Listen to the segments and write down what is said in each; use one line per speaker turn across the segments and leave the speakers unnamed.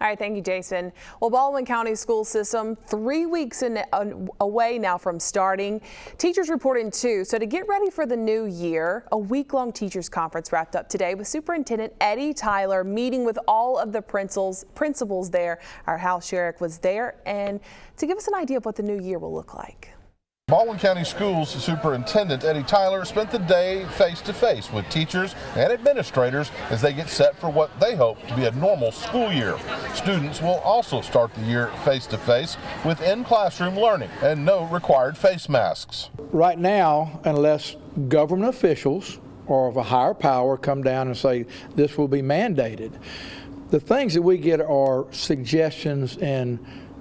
All right, thank you, Jason. Well, Baldwin County school system 3 weeks away now from starting. Teachers reporting too. So to get ready for the new year, a week-long teachers conference wrapped up today with Superintendent Eddie Tyler meeting with all of the principals there. Our Hal Sherrick was there and to give us an idea of what the new year will look like.
Baldwin County Schools Superintendent Eddie Tyler spent the day face-to-face with teachers and administrators as they get set for what they hope to be a normal school year. Students will also start the year face-to-face with in-classroom learning and no required face masks.
Right now, unless government officials or of a higher power come down and say this will be mandated, the things that we get are suggestions and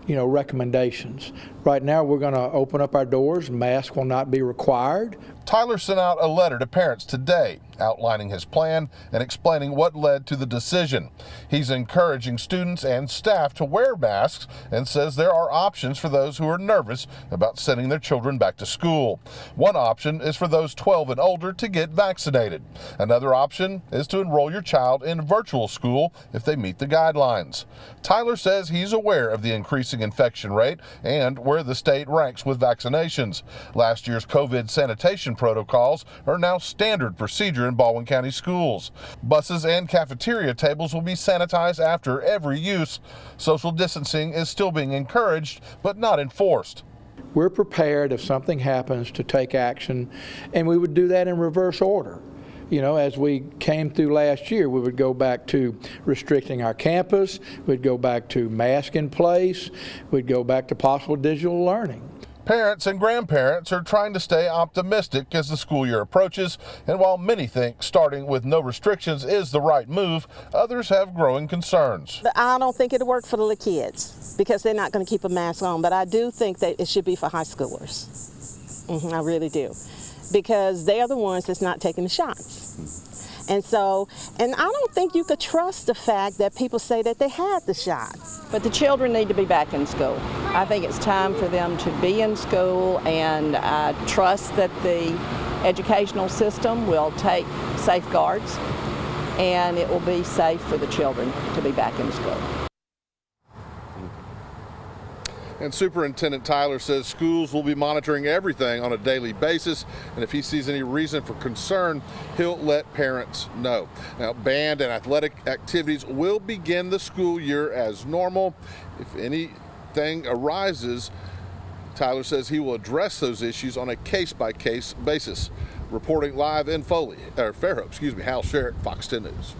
recommendations. Right now, we're going to open up our doors. Masks will not be required.
Tyler sent out a letter to parents today outlining his plan and explaining what led to the decision. He's encouraging students and staff to wear masks and says there are options for those who are nervous about sending their children back to school. One option is for those 12 and older to get vaccinated. Another option is to enroll your child in virtual school if they meet the guidelines. Tyler says he's aware of the increasing infection rate and where the state ranks with vaccinations. Last year's COVID sanitation protocols are now standard procedure in Baldwin County schools. Buses and cafeteria tables will be sanitized after every use. Social distancing is still being encouraged, but not enforced.
We're prepared if something happens to take action, and we would do that in reverse order. As we came through last year, we would go back to restricting our campus, we'd go back to mask in place, we'd go back to possible digital learning.
Parents and grandparents are trying to stay optimistic as the school year approaches, and while many think starting with no restrictions is the right move, others have growing concerns.
I don't think it'll work for the little kids because they're not going to keep a mask on, but I do think that it should be for high schoolers. I really do, because they are the ones that's not taking the shots. And I don't think you could trust the fact that people say that they had the shot.
But the children need to be back in school. I think it's time for them to be in school, and I trust that the educational system will take safeguards and it will be safe for the children to be back in school.
And Superintendent Tyler says schools will be monitoring everything on a daily basis, and if he sees any reason for concern, he'll let parents know. Now, band and athletic activities will begin the school year as normal. If anything arises, Tyler says he will address those issues on a case-by-case basis. Reporting live in Fairhope, Hal Sherrick, Fox 10 News.